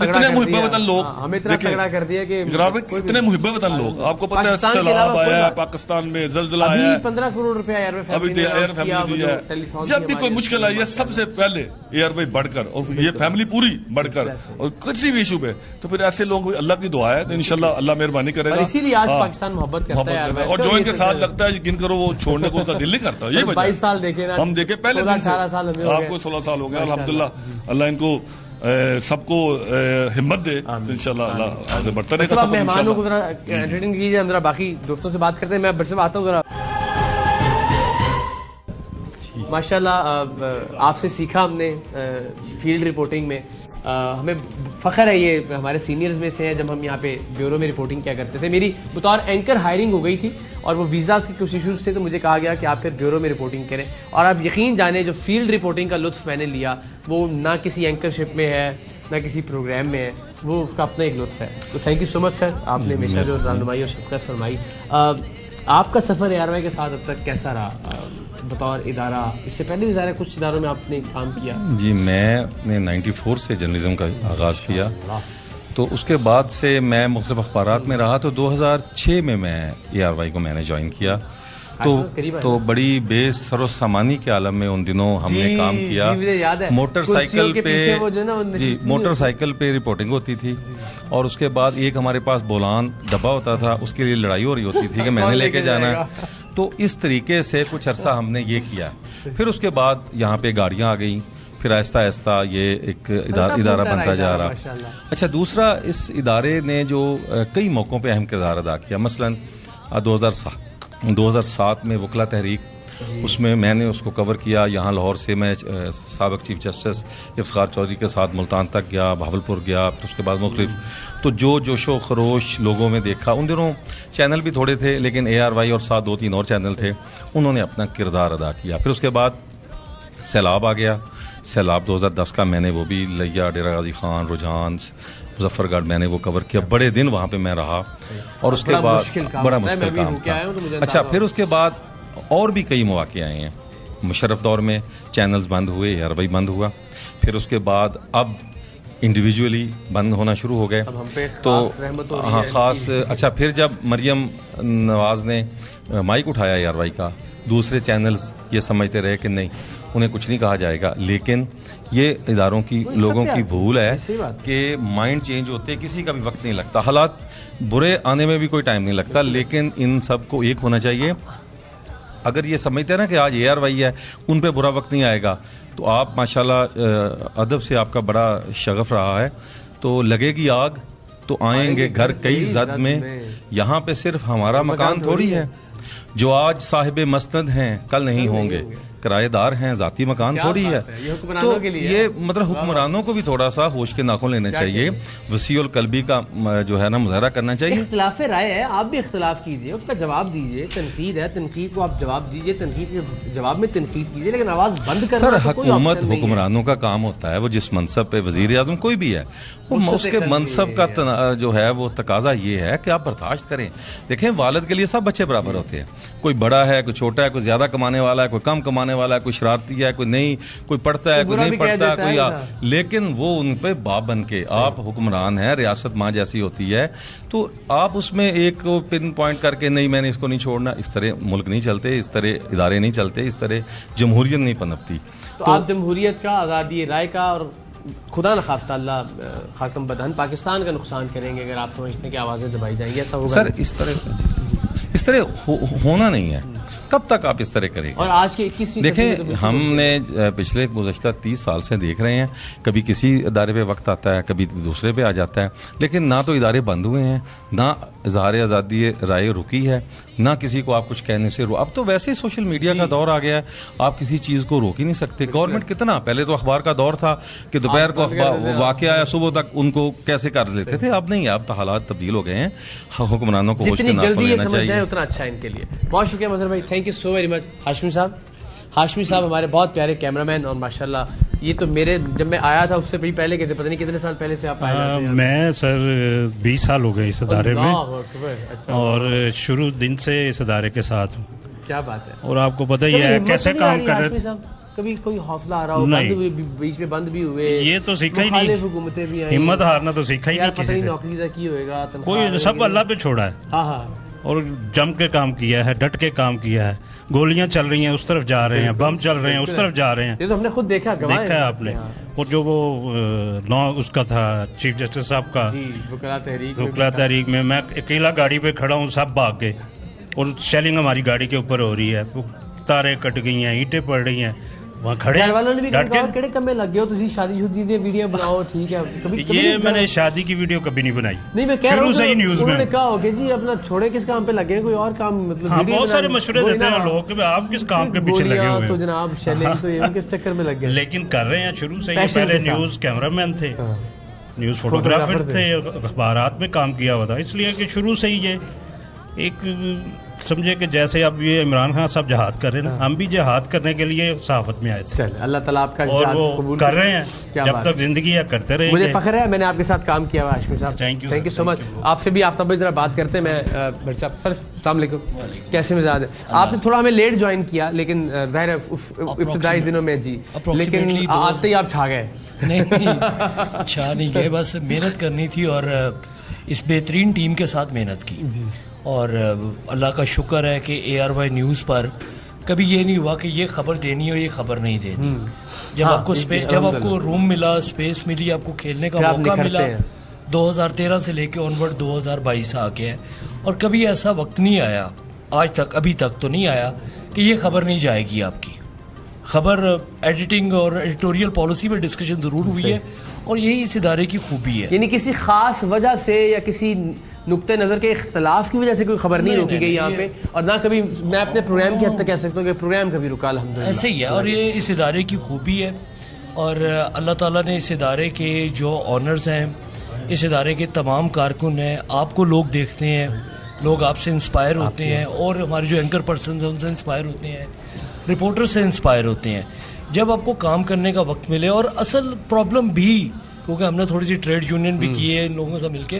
تگڑا کر دیا کہ
اتنے محب وطن لوگ. آپ کو پتہ ہے سیلاب آیا ہے پاکستان میں، زلزلہ آیا ہے،
15 کروڑ روپیہ
ابھی ایئر فیملی دیا ہے. جب بھی کوئی مشکل آئی ہے سب سے پہلے ARY بڑھ کر، اور یہ فیملی پوری بڑھ کر، اور کسی بھی ایشو پہ. تو پھر ایسے لوگ اللہ کی دعا ہے، تو انشاءاللہ اللہ مہربانی کرے گا.
اسی لیے آج پاکستان محبت کرتا ہے.
اور جو ان کے ساتھ لگتا ہے یقین کرو وہ چھوڑنے کو ان کا دل نہیں کرتا. یہ
22 سال دیکھے نا
ہم دیکھے پہلے دن سے،
18 سال
آپ کو 16 سال ہو گئے. الحمدللہ اللہ ان کو سب کو ہمت دے. انشاءاللہ اللہ آگے بڑھتا رہے گا.
مہمانوں کو ذرا انٹرٹین کیجیے، ہم ذرا باقی دوستوں سے بات کرتے ہیں. میں بڑھ سے آتا ہوں ذرا. ماشاءاللہ آپ سے سیکھا ہم نے فیلڈ رپورٹنگ میں. ہمیں فخر ہے، یہ ہمارے سینئرز میں سے ہیں. جب ہم یہاں پہ بیورو میں رپورٹنگ کیا کرتے تھے، میری بطور اینکر ہائرنگ ہو گئی تھی اور وہ ویزاز کے کچھ ایشوز تھے، تو مجھے کہا گیا کہ آپ پھر بیورو میں رپورٹنگ کریں. اور آپ یقین جانیں جو فیلڈ رپورٹنگ کا لطف میں نے لیا وہ نہ کسی اینکرشپ میں ہے نہ کسی پروگرام میں ہے، وہ اس کا اپنا ایک لطف ہے. تو تھینک یو سو مچ سر، آپ نے ہمیشہ جو رہنمائی اور شفقت فرمائی. آپ کا سفر ARY کے ساتھ اب تک کیسا رہا بطور ادارہ؟ اس سے پہلے بھی ظاہر ہے کچھ اداروں میں آپ نے کام کیا.
جی میں نے 94 سے جرنلزم کا آغاز کیا، تو اس کے بعد سے میں مختلف اخبارات میں رہا. تو 2006 میں ARY کو میں نے جوائن کیا. تو بڑی بے سر و سامانی کے عالم میں ان دنوں ہم نے کام کیا. موٹر سائیکل پہ رپورٹنگ ہوتی تھی، اور اس کے بعد ایک ہمارے پاس بولان ڈبہ ہوتا تھا، اس کے لیے لڑائی ہو رہی ہوتی تھی کہ میں نے لے کے جانا ہے. تو اس طریقے سے کچھ عرصہ ہم نے یہ کیا. پھر اس کے بعد یہاں پہ گاڑیاں آ گئیں، پھر آہستہ آہستہ یہ ایک ادارہ بنتا جا رہا. اچھا، دوسرا اس ادارے نے جو کئی موقعوں پہ اہم کردار ادا کیا، مثلاً 2007 میں وکلا تحریک، اس میں میں نے اس کو کور کیا. یہاں لاہور سے میں سابق چیف جسٹس افتخار چودھری کے ساتھ ملتان تک گیا، بہاولپور گیا، پھر اس کے بعد مختلف. تو جو جوش و خروش لوگوں میں دیکھا، ان دنوں چینل بھی تھوڑے تھے لیکن ARY اور ساتھ 2-3 اور چینل تھے، انہوں نے اپنا کردار ادا کیا. پھر اس کے بعد سیلاب آ گیا. سیلاب 2010 کا میں نے وہ بھی لیا، ڈیرہ غازی خان، رجحان، مظفر گڑھ میں نے وہ کور کیا. بڑے دن وہاں پہ میں رہا، اور اس کے بعد بڑا مشکل کام تھا. اچھا، پھر اس کے بعد اور بھی کئی مواقع آئے ہیں. مشرف دور میں چینلز بند ہوئے، ARY بند ہوا. پھر اس کے بعد اب انڈیویجولی بند ہونا شروع ہو گئے. تو ہاں خاص. اچھا، پھر جب مریم نواز نے مائک اٹھایا ARY کا، دوسرے چینلز یہ سمجھتے رہے کہ نہیں، انہیں کچھ نہیں کہا جائے گا. لیکن یہ اداروں کی، لوگوں کی بھول ہے کہ مائنڈ چینج ہوتے، کسی کا بھی وقت نہیں لگتا. حالات برے آنے میں بھی کوئی ٹائم نہیں لگتا، لیکن ان سب کو ایک ہونا چاہیے. اگر یہ سمجھتے ہیں نا کہ آج ARY ہے، ان پہ برا وقت نہیں آئے گا، تو آپ ماشاءاللہ ادب سے آپ کا بڑا شغف رہا ہے. تو لگے گی آگ تو آئیں گے گھر کئی زد میں. یہاں پہ صرف ہمارا مکان تھوڑی ہے. جو آج صاحب مسند ہیں کل نہیں ہوں گے، کرایہ دار ہیں، ذاتی مکان تھوڑی ہے. تو یہ مطلب حکمرانوں کو بھی تھوڑا سا ہوش کے ناخن لینے چاہیے، وسیع القلبی کا جو ہے نا مظاہرہ کرنا چاہیے.
اختلاف رائے ہے، آپ بھی اختلاف کیجئے، اس کا جواب دیجئے. تنقید ہے، تنقید کو آپ جواب دیجئے، تنقید کے جواب میں تنقید کیجئے، لیکن آواز بند کرنا
سر حکومت حکمرانوں کا کام ہوتا ہے. وہ جس منصب پہ وزیر اعظم کوئی بھی ہے، اس کے منصب کا جو ہے وہ تقاضا یہ ہے کہ آپ برداشت کریں. دیکھیں، والد کے لیے سب بچے برابر ہوتے ہیں. کوئی بڑا ہے، کوئی چھوٹا ہے، کوئی زیادہ کمانے والا ہے، کوئی کم کمانے کرنے والا ہے, کوئی شرارتی ہے, کوئی نہیں, کوئی پڑھتا ہے, کوئی نہیں پڑھتا, کوئی لیکن وہ ان پہ باپ بن کے, آپ حکمران ہیں, ریاست ماں جیسی ہوتی ہے, تو آپ اس میں ایک پن پوائنٹ کر کے نہیں میں نے اس کو نہیں چھوڑنا, اس طرح ملک نہیں چلتے, اس طرح ادارے نہیں چلتے, اس طرح جمہوریت نہیں پنپتی.
تو آپ جمہوریت کا, آزادی رائے کا اور خدا نخواستہ اللہ خاتم بدہن پاکستان کا نقصان کریں گے اگر آپ سمجھتے ہیں کہ آوازیں دبائی جائیں گی, ایسا ہوگا
سر؟ اس طرح ہونا نہیں ہے. کب تک آپ اس طرح کریں گے؟
اور آج کے 21ویں
دیکھیں, ہم نے پچھلے گزشتہ 30 سال سے دیکھ رہے ہیں, کبھی کسی ادارے پہ وقت آتا ہے, کبھی دوسرے پہ آ جاتا ہے, لیکن نہ تو ادارے بند ہوئے ہیں, نہ اظہار آزادی رائے رکی ہے, نہ کسی کو آپ کچھ کہنے سے اب تو ویسے ہی سوشل میڈیا کا دور آ گیا ہے, آپ کسی چیز کو روک ہی نہیں سکتے. گورنمنٹ کتنا, پہلے تو اخبار کا دور تھا کہ دوپہر کو واقعہ آیا, صبح تک ان کو کیسے کر لیتے تھے, اب نہیں, اب تو حالات تبدیل ہو گئے ہیں. حکمرانوں کو
جتنی جلدی یہ سمجھ جائیں اتنا اچھا ہے ان کے لیے. بہت شکریہ مظہر بھائی, تھینک یو سو ویری مچ. ہاشمی صاحب ہمارے بہت پیارے کیمرہ مین, اور ماشاءاللہ یہ تو میرے جب میں آیا تھا اس سے پہلے کہتے پتہ نہیں کتنے سال پہلے سے آپ آئے ہیں.
میں سر 20 سال ہو گئے اس ادارے میں, اور شروع دن سے اس ادارے کے ساتھ ہوں.
کیا بات ہے.
اور آپ کو پتہ ہی ہے کیسے کام کر رہے تھے.
کبھی کوئی حوصلہ آ رہا ہو, بیچ میں بند بھی ہوئے,
یہ تو سیکھا ہی نہیں,
حکومتیں بھی آئی,
ہمت ہارنا تو سیکھا ہی نہیں کسی سے.
نوکری کا کی ہوئے گا,
کوئی سب اللہ پہ چھوڑا ہے.
ہاں,
اور جم کے کام کیا ہے, ڈٹ کے کام کیا ہے. گولیاں چل رہی ہیں اس طرف جا رہے ہیں, بم چل رہے ہیں اس طرف جا رہے ہیں.
یہ تو ہم نے خود دیکھا
ہے آپ نے. اور جو وہ اس کا تھا چیف جسٹس صاحب کا وکلا تحریک میں اکیلا گاڑی پہ کھڑا ہوں, سب بھاگ گئے, اور شیلنگ ہماری گاڑی کے اوپر ہو رہی ہے, تاریں کٹ گئی ہیں, اینٹیں پڑ رہی ہیں, وہاں کھڑے
کہڑے کمے لگ گئے ہو, شادی شدی دی ویڈیو بناؤ, ٹھیک ہے.
یہ میں نے شادی کی ویڈیو کبھی نہیں بنائی.
نہیں, میں کہہ رہا ہوں نیوز میں کہا ہو کہ جی اپنا چھوڑے کس کام پہ لگے, کوئی اور کام, مطلب
بہت سارے مشورے دیتے ہیں لوگ کہ آپ کس کام کے پیچھے لگے ہوئے
تو جناب شیلنگ تو یہ کس چکر میں لگ گئے.
لیکن کر رہے ہیں شروع سے ہی. پہلے نیوز کیمرہ مین تھے, نیوز فوٹوگرافر تھے, اخبارات میں کام کیا ہوا تھا, اس لیے کہ شروع سے ہی یہ ایک سمجھے کہ جیسے اب یہ عمران خان صاحب جہاد کر رہے ہیں, ہم بھی جہاد کرنے کے لیے صحافت میں آئے تھے.
اللہ تعالیٰ آپ کا
اور وہ کر رہے ہیں, جب تک زندگی ہے کرتے رہے.
مجھے فخر ہے میں نے آپ کے ساتھ کام کیا ہوا. ہاشمی صاحب تھینک یو سو مچ. آپ سے بھی آپ سب ذرا بات کرتے ہیں. میں بھٹ صاحب, سر السلام علیکم, کیسے مزاج ہے؟ آپ نے تھوڑا ہمیں لیٹ جوائن کیا, لیکن ظاہر ہے ابتدائی دنوں میں جی, لیکن آتے ہی آپ چھا گئے.
نہیں چھا نہیں گئے, بس محنت کرنی تھی اور اس بہترین ٹیم کے ساتھ محنت کی. اور اللہ کا شکر ہے کہ ARY نیوز پر کبھی یہ نہیں ہوا کہ یہ خبر دینی اور یہ خبر نہیں دینی. جب آپ کو جب آپ کو روم ملا, اسپیس ملی, آپ کو کھیلنے کا موقع ملا, 2013 سے لے کے آنورڈ 2022 آ کے ہے, اور کبھی ایسا وقت نہیں آیا آج تک, ابھی تک تو نہیں آیا کہ یہ خبر نہیں جائے گی. آپ کی خبر ایڈیٹنگ اور ایڈیٹوریل پالیسی میں ڈسکشن ضرور ہوئی ہے, اور یہی اس ادارے کی خوبی ہے.
یعنی کسی خاص وجہ سے یا کسی نقطۂ نظر کے اختلاف کی وجہ سے کوئی خبر نہیں روکی گئی یہاں پہ, اور نہ کبھی میں اپنے پروگرام کی حد تک کہہ سکتا ہوں کہ پروگرام کبھی رکا الحمدللہ.
ایسے ہی ہے, اور یہ اس ادارے کی خوبی ہے, اور اللہ تعالیٰ نے اس ادارے کے جو آنرز ہیں, اس ادارے کے تمام کارکن ہیں, آپ کو لوگ دیکھتے ہیں, لوگ آپ سے انسپائر ہوتے ہیں, اور ہمارے جو اینکر پرسنز ہیں ان سے انسپائر ہوتے ہیں, رپورٹر سے انسپائر ہوتے ہیں. جب آپ کو کام کرنے کا وقت ملے, اور اصل پرابلم بھی, کیونکہ ہم نے تھوڑی سی ٹریڈ یونین بھی کی ہے ان لوگوں سے مل کے,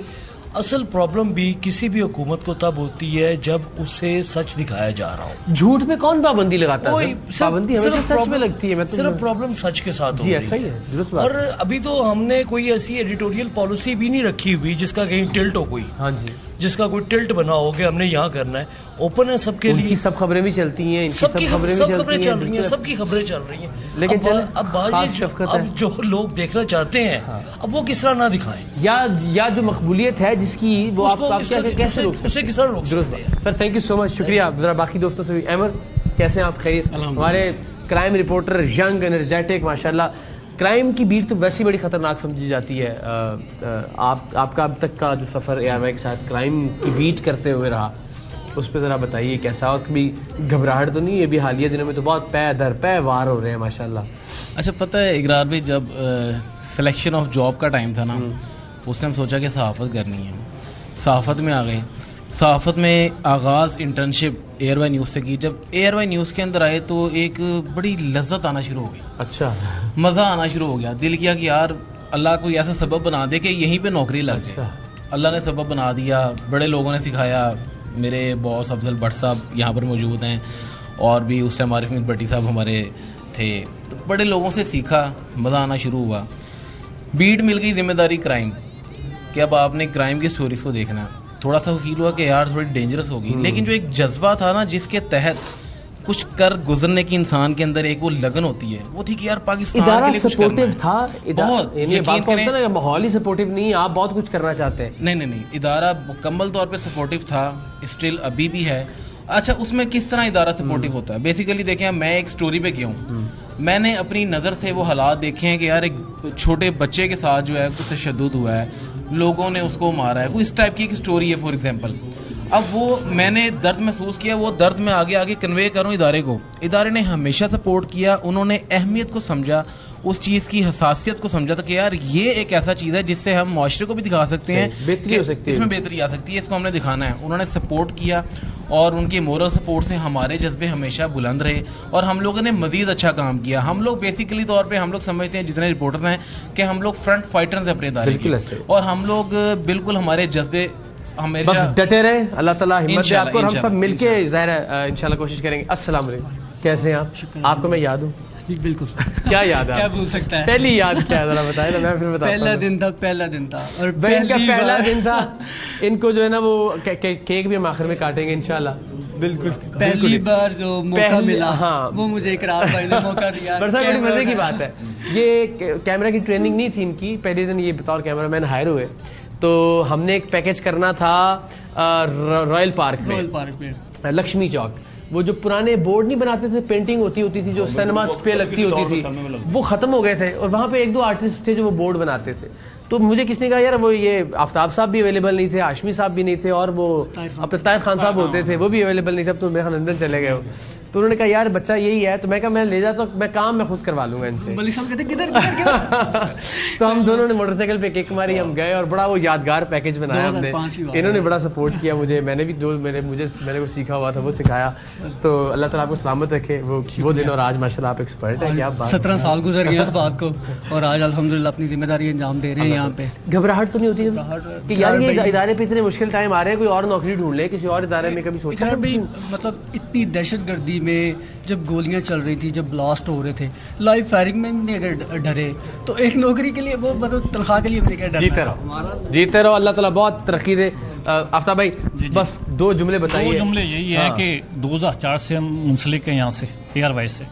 اصل پرابلم بھی کسی بھی حکومت کو تب ہوتی ہے جب اسے سچ دکھایا جا رہا ہو.
جھوٹ پہ کون پابندی لگاتا ہے؟ پابندی سچ پہ لگتی ہے.
صرف پرابلم سچ کے ساتھ
ہو رہی ہے.
اور ابھی تو ہم نے کوئی ایسی ایڈیٹوریل پالیسی بھی نہیں رکھی ہوئی جس کا کہیں ٹلٹ ہو, کوئی جس کا کوئی ٹلٹ بنا ہو کہ ہم نے یہاں کرنا ہے. اوپن ہے سب کے لیے,
سب خبریں بھی چلتی ہیں,
سب خبریں چل رہی ہیں, سب کی خبریں چل رہی ہیں. لیکن اب جو لوگ دیکھنا چاہتے ہیں اب وہ کس طرح نہ دکھائیں,
یا جو مقبولیت ہے جس کی وہ کیسے روک سکتے ہیں. سر تھینک یو سو مچ, شکریہ. ذرا باقی دوستوں سے بھی. احمد کیسے ہیں آپ؟ خیریت؟ ہمارے کرائم رپورٹر, ینگ انرجیٹک, ماشاءاللہ. کرائم کی بیٹ تو ویسی بڑی خطرناک سمجھی جاتی ہے. آپ کا اب تک کا جو سفر ARY کے ساتھ کرائم کی بیٹ کرتے ہوئے رہا, اس پہ ذرا بتائیے کیسا, اور کبھی گھبراہٹ تو نہیں؟ یہ بھی حالیہ دنوں میں تو بہت پے در پے وار ہو رہے ہیں ماشاءاللہ.
اچھا پتہ ہے اقرار بھائی, جب سلیکشن آف جاب کا ٹائم تھا نا, اس نے ہم سوچا کہ صحافت کرنی ہے, صحافت میں آ گئے. صحافت میں آغاز انٹرنشپ ARY نیوز سے کی. جب ARY نیوز کے اندر آئے تو ایک بڑی لذت آنا شروع ہو گئی.
اچھا,
مزہ آنا شروع ہو گیا. دل کیا کہ یار اللہ کوئی ایسا سبب بنا دے کہ یہیں پہ نوکری لگ جائے. اللہ نے سبب بنا دیا, بڑے لوگوں نے سکھایا. میرے باس افضل بٹ صاحب یہاں پر موجود ہیں, اور بھی اس ٹائم عارف میر بٹی صاحب ہمارے تھے. تو بڑے لوگوں سے سیکھا, مزہ آنا شروع ہوا. بیٹ مل گئی ذمہ داری کرائم کہ اب آپ نے کرائم کی سٹوریز کو دیکھنا ہے. تھوڑا سا فیل ہوا کہ یار تھوڑی ڈینجرس ہوگی, لیکن جو ایک جذبہ تھا نا جس کے تحت کچھ کر گزرنے کی انسان کے اندر ایک وہ لگن ہوتی ہے, وہ تھی کہ یار پاکستان کے لیے کچھ کرنا ہے.
تھا
بہت, یقین کریں
ماحول ہی سپورٹیو نہیں, آپ بہت کچھ کرنا چاہتے ہیں.
نہیں, ادارہ مکمل طور پہ سپورٹیو تھا, اسٹل ابھی بھی ہے. اچھا, اس میں کس طرح ادارہ سپورٹیو ہوتا ہے؟ بیسیکلی دیکھیں, میں ایک سٹوری پہ گیا ہوں, میں نے اپنی نظر سے وہ حالات دیکھے ہیں کہ یار ایک چھوٹے بچے کے ساتھ جو ہے کوئی تشدد ہوا ہے, لوگوں نے اس کو مارا ہے, کوئی اس ٹائپ کی ایک سٹوری ہے فار ایگزامپل. اب وہ میں نے درد محسوس کیا, وہ درد میں آگے کنوے کروں ادارے کو. ادارے نے ہمیشہ سپورٹ کیا, انہوں نے اہمیت کو سمجھا, اس چیز کی حساسیت کو سمجھا تھا کہ یار یہ ایک ایسا چیز ہے جس سے ہم معاشرے کو بھی دکھا سکتے ہیں,
بہتری ہو سکتی ہے,
اس میں بہتری آ سکتی ہے, اس کو ہم نے دکھانا ہے. انہوں نے سپورٹ کیا اور ان کے مورل سپورٹ سے ہمارے جذبے ہمیشہ بلند رہے اور ہم لوگوں نے مزید اچھا کام کیا. ہم لوگ بیسیکلی طور پہ ہم لوگ سمجھتے ہیں جتنے رپورٹرز ہیں کہ ہم لوگ فرنٹ فائٹرز ہیں اپنے ادارے کے, اور ہم لوگ بالکل ہمارے جذبے
بس ڈٹے رہے. اللہ تعالیٰ ہمت دے آپ کو, اور ہم سب مل کے ظاہر ہے انشاءاللہ کوشش کریں گے. السلام علیکم, کیسے ہیں آپ؟ آپ کو میں یاد ہوں؟
جی بالکل.
کیا یاد ہے؟
کیا بھول سکتا ہے؟
پہلی یاد کیا ہے ذرا بتائیں نا, میں پھر بتاتا ہوں.
پہلا دن تھا اور
پہلا دن تھا. ان کو جو ہے نا وہ کیک بھی ہم آخر میں کاٹیں گے انشاءاللہ. بالکل,
پہلی بار جو موقع ملا, ہاں, وہ مجھے اقرار بھائی نے موقع دیا.
بڑا بڑی مزے کی بات ہے. یہ کیمرہ کی ٹریننگ نہیں تھی ان کی, پہلے دن یہ بطور کیمرہ مین ہائر ہوئے, تو ہم نے ایک پیکج کرنا تھا رائل پارک میں, لکشمی چوک. وہ جو پرانے بورڈ نہیں بناتے تھے, پینٹنگ ہوتی تھی جو سینما پہ لگتی ہوتی تھی, وہ ختم ہو گئے تھے, اور وہاں پہ ایک دو آرٹسٹ تھے جو وہ بورڈ بناتے تھے. تو مجھے کس نے کہا یار وہ یہ آفتاب صاحب بھی اویلیبل نہیں تھے, ہاشمی صاحب بھی نہیں تھے, اور وہ اب طاہر خان صاحب ہوتے تھے, وہ بھی اویلیبل نہیں تھے. اب تو میرے لندن چلے گئے ہو. تو انہوں نے کہا یار بچہ یہی ہے, تو میں کہا میں لے جاتا ہوں, میں کام میں خود کروا لوں گا ان سے. تو ہم دونوں نے موٹر سائیکل پہ کک ماری, ہم گئے, اور بڑا وہ یادگار پیکج بنایا ہم نے. انہوں نے بڑا سپورٹ کیا مجھے, میں نے بھی جو میں نے کو سیکھا ہوا تھا وہ سکھایا. تو اللہ تعالیٰ آپ کو سلامت رکھے وہ دن, اور آج ماشاء اللہ آپ ایکسپرٹ ہیں.
17 سال گزر گئے اس بات کو, اور آج الحمدللہ اپنی ذمہ داری انجام دے رہے ہیں یہاں پہ.
گھبراہٹ تو نہیں ہوتی کہ یار یہ ادارے پہ اتنے مشکل ٹائم آ رہے ہیں, کوئی اور نوکری ڈھونڈ لے کسی اور ادارے میں؟ کبھی سوچا ہے؟
مطلب اتنی دہشت گردی میں جب گولیاں چل رہی تھی, جب بلاسٹ ہو رہے تھے, لائف فائرنگ میں نہیں اگر ڈرے, تو ایک نوکری کے لیے وہ مطلب تنخواہ کے لیے بھی کیا ڈرنا.
جیتے رہو, اللہ تعالیٰ بہت ترقی دے. آفتاب بھائی بس 2 جملے بتائیے.
2 جملے یہی ہے کہ 2004 سے ہم منسلک ہیں یہاں سے اے آر وائی سے,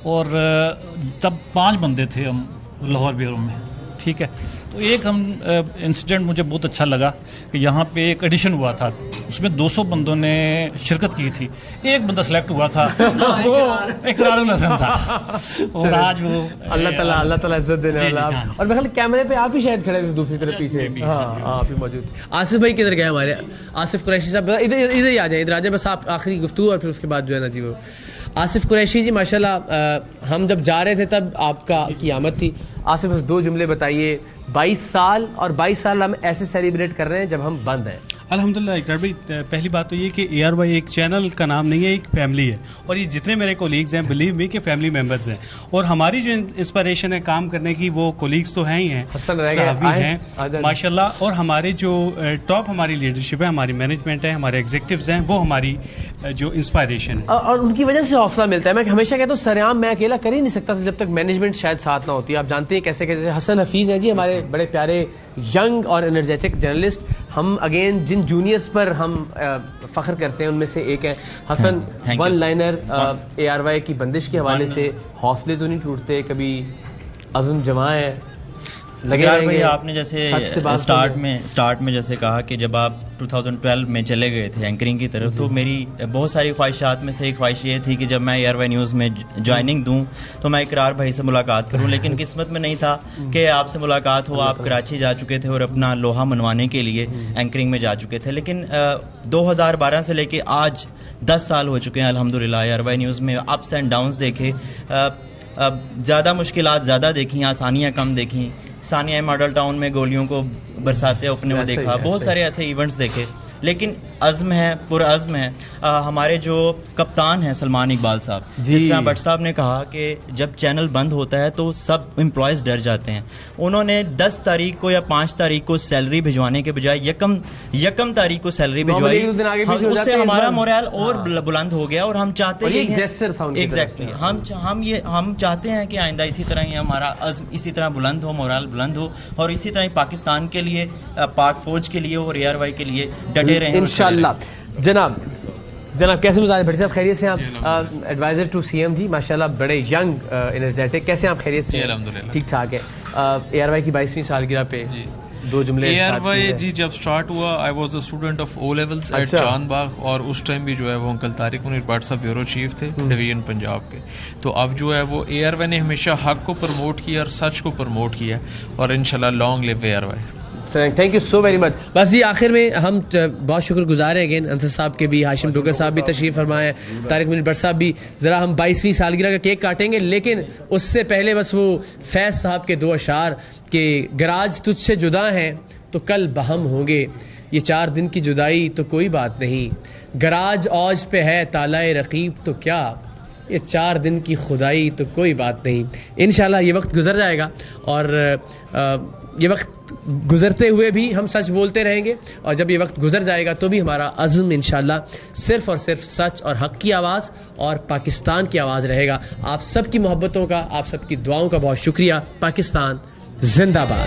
اور تب 5 بندے تھے ہم لاہور بیورو میں, ٹھیک ہے. تو ایک ہم انسیڈنٹ مجھے بہت اچھا لگا کہ یہاں پہ ایک ایڈیشن ہوا تھا, اس میں 200 بندوں نے شرکت کی تھی, ایک بندہ سلیکٹ ہوا تھا, وہ اقرار الحسن تھا, اور آج وہ
اللہ تعالیٰ عزت دینے والا. اور میں خیال کیمرے پہ آپ ہی شاید کھڑے تھے دوسری طرف پیچھے, ہاں آپ ہی موجود. آصف بھائی کدھر گئے ہمارے؟ آصف قریشی صاحب ادھر ہی آ جائیں, بس آپ آخری گفتگو, اور پھر اس کے بعد جو ہے نا جی وہ آصف قریشی جی. ماشاءاللہ ہم جب جا رہے تھے تب آپ کی آمد تھی. آصف بس 2 جملے بتائیے. 22 سال, اور 22 سال ہم ایسے سیلیبریٹ کر رہے ہیں جب ہم بند ہیں.
الحمدللہ اقرار بھائی, پہلی بات تو یہ کہ اے آر وائی ایک چینل کا نام نہیں ہے, ایک فیملی ہے, اور یہ جتنے میرے کولیگز ہیں بلیو می کہ فیملی ممبرز ہیں, اور ہماری جو انسپریشن ہے کام کرنے کی وہ کولیگز تو ہیں ہی ہیں, صحابی ہیں ماشاءاللہ, اور ہمارے جو ٹاپ ہماری لیڈرشپ ہے, ہماری مینجمنٹ ہے, ہمارے ایگزیکٹوز ہیں, وہ ہماری جو انسپائریشن ہے,
اور ان کی وجہ سے حوصلہ ملتا ہے. میں ہمیشہ کہتا ہوں سریام میں اکیلا کر ہی نہیں سکتا تھا جب تک مینجمنٹ شاید ساتھ نہ ہوتی. آپ جانتے ہیں کیسے کیسے حسن حفیظ ہیں جی ہمارے بڑے پیارے ینگ اور انرجیٹک جرنلسٹ. ہم اگین جن جونیئرز پر ہم فخر کرتے ہیں ان میں سے ایک ہے حسن. 1 لائنر اے آر وائی کی بندش کے حوالے سے, حوصلے تو نہیں ٹوٹتے, کبھی عزم جمع ہے, لگے رہیں گے.
آپ نے جیسے اسٹارٹ میں جیسے کہا کہ جب آپ 2012 میں چلے گئے تھے اینکرنگ کی طرف, تو میری بہت ساری خواہشات میں سے ایک خواہش یہ تھی کہ جب میں اے آر وائی نیوز میں جوائننگ دوں تو میں اقرار بھائی سے ملاقات کروں, لیکن قسمت میں نہیں تھا کہ آپ سے ملاقات ہو. آپ کراچی جا چکے تھے اور اپنا لوہا منوانے کے لیے اینکرنگ میں جا چکے تھے, لیکن 2012 سے لے کے آج 10 سال ہو چکے ہیں الحمدللہ. اے آر وائی نیوز میں اپس اینڈ ڈاؤنس دیکھے, زیادہ مشکلات زیادہ دیکھیں, آسانیاں کم دیکھیں. ثانیہ ماڈل ٹاؤن میں گولیوں کو برساتے اپنے وہ دیکھا, بہت سارے ایسے ایونٹس دیکھے, لیکن عزم ہے، پرعزم ہے. ہمارے جو کپتان ہیں سلمان اقبال صاحب، جس طرح بٹ صاحب نے کہا کہ جب چینل بند ہوتا ہے تو سب امپلائز ڈر جاتے ہیں. انہوں نے 10 تاریخ کو یا 5 تاریخ کو سیلری بھجوانے کے بجائے یکم تاریخ کو سیلری بھجوائی. اس سے ہمارا مورال اور بلند ہو گیا اور ہم چاہتے ہیں ایگزیکٹلی ہم چاہتے ہیں کہ آئندہ اسی طرح ہی ہمارا عزم اسی طرح بلند ہو، مورال بلند ہو، اور اسی طرح پاکستان کے لیے، پاک فوج کے لیے اور ARY کے لیے ڈٹے رہیں
انشاءاللہ. جناب کیسے مزاج بھٹی صاحب؟ خیریت سے؟ آپ ایڈوائزر ٹو CM جی، ماشاءاللہ بڑے ینگ انرجیٹک. کیسے آپ؟ خیریت سے؟
الحمدللہ
ٹھیک ٹھاک ہے. ARY کی 22ویں سالگرہ پہ 2 جملے.
ARY جی جب سٹارٹ ہوا I was a student of O levels at Chand Bagh, اور اس ٹائم بھی جو ہے وہ انکل طارق منیر بٹ صاحب بیورو چیف تھے ڈویژن پنجاب کے. تو اب جو ہے وہ ARY نے ہمیشہ حق کو پروموٹ کیا اور سچ کو پروموٹ کیا، اور انشاءاللہ long live ARY.
Thank you so very much. بس جی آخر میں ہم بہت شکر گزار ہیں اگین انصر صاحب کے بھی، ہاشم ٹوکر صاحب بھی تشریف فرمائے، طارق منیر بٹ صاحب بھی. ذرا ہم 22ویں سالگرہ کا کیک کاٹیں گے، لیکن اس سے پہلے بس وہ فیض صاحب کے 2 اشعار کہ گراج تجھ سے جدا ہیں تو کل بہم ہوں گے، یہ 4 دن کی جدائی تو کوئی بات نہیں، گراج اوج پہ ہے تالہ رقیب تو کیا، یہ 4 دن کی خدائی تو کوئی بات نہیں. انشاءاللہ یہ وقت گزر جائے گا، اور یہ وقت گزرتے ہوئے بھی ہم سچ بولتے رہیں گے، اور جب یہ وقت گزر جائے گا تو بھی ہمارا عزم انشاءاللہ صرف اور صرف سچ اور حق کی آواز اور پاکستان کی آواز رہے گا. آپ سب کی محبتوں کا، آپ سب کی دعاؤں کا بہت شکریہ. پاکستان زندہ باد.